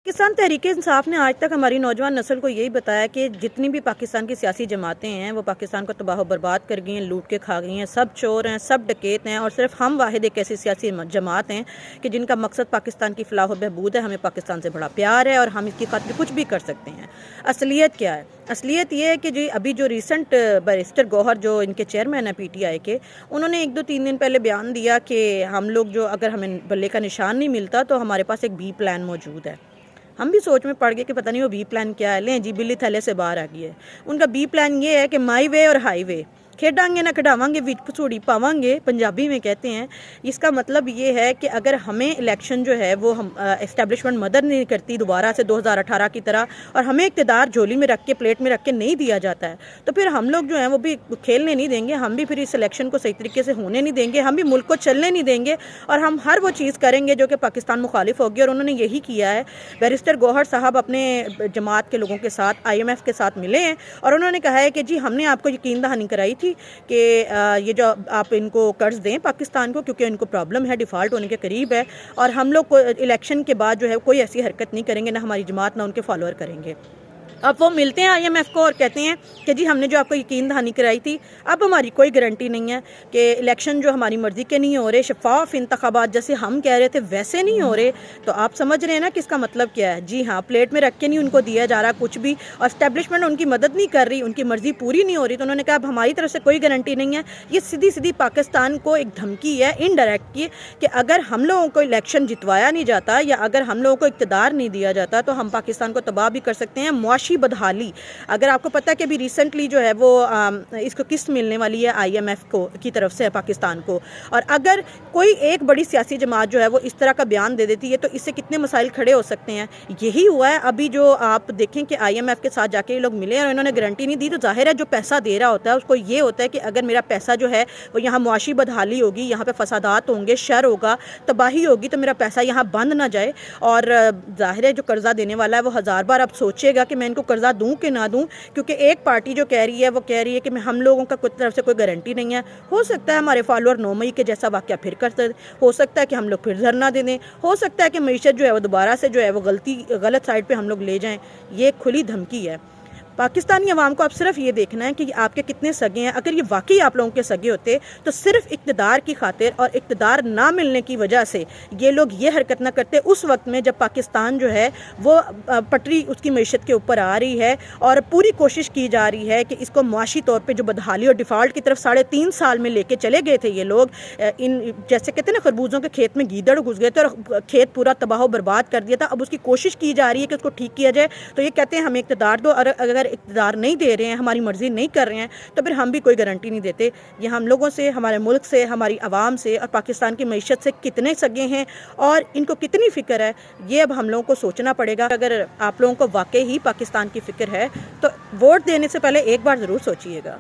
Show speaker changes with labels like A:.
A: पाकिस्तान तहरीक इंसाफ ने आज तक हमारी नौजवान नस्ल को यही बताया कि जितनी भी पाकिस्तान की सियासी जमातें हैं वो पाकिस्तान को तबाह बर्बाद कर गई हैं, लूट के खा गई हैं, सब चोर हैं, सब डकैत हैं और सिर्फ हम वाहिद एक ऐसी सियासी जमात हैं कि जिनका मकसद पाकिस्तान की फलाह व बहबूद है। हमें पाकिस्तान से बड़ा प्यार है और हम इसकी खातिर कुछ भी कर सकते हैं। असलियत क्या है? असलियत ये है कि जी अभी जो रिसेंट बैरिस्टर गौहर जो इनके चेयरमैन हैं PTI के, उन्होंने 1-2-3 दिन पहले बयान दिया कि हम लोग जो अगर हमें बल्ले का निशान नहीं मिलता तो हमारे पास एक B प्लान मौजूद है। हम भी सोच में पड़ गए कि पता नहीं वो B प्लान क्या है। लें जी, बिल्ली थैले से बाहर आ गई है। उनका B प्लान ये है कि माई वे और हाई वे, खेडांगे ना खिडावांगे विच पसूड़ी पावांगे, पंजाबी में कहते हैं। इसका मतलब ये है कि अगर हमें इलेक्शन जो है वो हम एस्टेब्लिशमेंट मदद नहीं करती दोबारा से 2018 की तरह, और हमें इक़्तिदार झोली में रख के प्लेट में रख के नहीं दिया जाता है, तो फिर हम लोग जो हैं वो भी खेलने नहीं देंगे। हम भी फिर इस इलेक्शन को सही तरीके से होने नहीं देंगे, हम भी मुल्क को चलने नहीं देंगे और हम हर वो चीज़ करेंगे जो कि पाकिस्तान मुखालिफ होगी। और उन्होंने यही किया है। बैरिस्टर गौहर साहब अपने जमात के लोगों के साथ IMF के साथ मिले हैं और उन्होंने कहा है कि जी हमने आपको यकीन दहानी कराई थी कि ये जो आप इनको कर्ज दें पाकिस्तान को, क्योंकि इनको प्रॉब्लम है, डिफ़ॉल्ट होने के करीब है, और हम लोग को इलेक्शन के बाद जो है कोई ऐसी हरकत नहीं करेंगे, ना हमारी जमात ना उनके फॉलोअर करेंगे। अब वो मिलते हैं IMF को और कहते हैं कि जी हमने जो आपको यकीन दहानी कराई थी, अब हमारी कोई गारंटी नहीं है कि इलेक्शन जो हमारी मर्ज़ी के नहीं हो रहे, शफाफ इंतखाबात जैसे हम कह रहे थे वैसे नहीं हो रहे। तो आप समझ रहे हैं ना कि इसका मतलब क्या है। जी हाँ, प्लेट में रख के नहीं उनको दिया जा रहा कुछ भी, और इस्टेब्लिशमेंट उनकी मदद नहीं कर रही, उनकी मर्ज़ी पूरी नहीं हो रही। तो उन्होंने कहा अब हमारी तरफ से कोई गारंटी नहीं है। ये सीधी सीधी पाकिस्तान को एक धमकी है, इनडायरेक्ट की, कि अगर हम लोगों को इलेक्शन जितवाया नहीं जाता या अगर हम लोगों को इक़्तिदार नहीं दिया जाता तो हम पाकिस्तान को तबाह भी कर सकते हैं। मुआशी बदहाली, अगर आपको पता है कि अभी रिसेंटली जो है वो इसको किस्त मिलने वाली है IMF को की तरफ से पाकिस्तान को, और अगर कोई एक बड़ी सियासी जमात जो है वो इस तरह का बयान दे देती है तो इससे कितने मसाइल खड़े हो सकते हैं। यही हुआ है अभी जो आप देखें कि IMF के साथ जाके ये लोग मिले और इन्होंने गारंटी नहीं दी। तो जाहिर है जो पैसा दे रहा होता है उसको ये होता है कि अगर मेरा पैसा जो है वो यहाँ मुआशी बदहाली होगी, यहाँ पे फसादात होंगे, शर होगा, तबाही होगी, तो मेरा पैसा यहाँ बंद ना जाए। और जाहिर है जो कर्जा देने वाला है वो 1000 बार अब सोचेगा कि मैं इनको कर्जा दूं कि ना दूं, क्योंकि एक पार्टी जो कह रही है वो कह रही है कि मैं हम लोगों का कोई तरफ से कोई गारंटी नहीं है। हो सकता है हमारे फॉलोअर 9 मई के जैसा वाक़या फिर कर सकते, हो सकता है कि हम लोग फिर धरना दे दें, हो सकता है कि मईशत जो है वो दोबारा से जो है वो गलत साइड पे हम लोग ले जाएं। ये खुली धमकी है। पाकिस्तानी अवाम को अब सिर्फ ये देखना है कि आपके कितने सगे हैं। अगर ये वाकई आप लोगों के सगे होते तो सिर्फ इक़्तिदार की खातिर और इक़्तिदार ना मिलने की वजह से ये लोग ये हरकत ना करते उस वक्त में जब पाकिस्तान जो है वो पटरी उसकी मईशत के ऊपर आ रही है और पूरी कोशिश की जा रही है कि इसको मुआशी तौर पर जो बदहाली और डिफ़ॉल्ट की तरफ 3.5 साल में लेके चले गए थे ये लोग। इन जैसे कहते हैं ना, खरबूजों के खेत में गीदड़ घुस गए थे और खेत पूरा तबाह बर्बाद कर दिया था। अब उसकी कोशिश की जा रही है कि उसको ठीक किया जाए। तो ये कहते हैं हमें इक़्तिदार दो, और अगर इक़्तिदार नहीं दे रहे हैं, हमारी मर्ज़ी नहीं कर रहे हैं, तो फिर हम भी कोई गारंटी नहीं देते। ये हम लोगों से, हमारे मुल्क से, हमारी आवाम से और पाकिस्तान की मईशत से कितने सगे हैं और इनको कितनी फ़िक्र है, ये अब हम लोगों को सोचना पड़ेगा। अगर आप लोगों को वाकई ही पाकिस्तान की फ़िक्र है तो वोट देने से पहले एक बार ज़रूर सोचिएगा।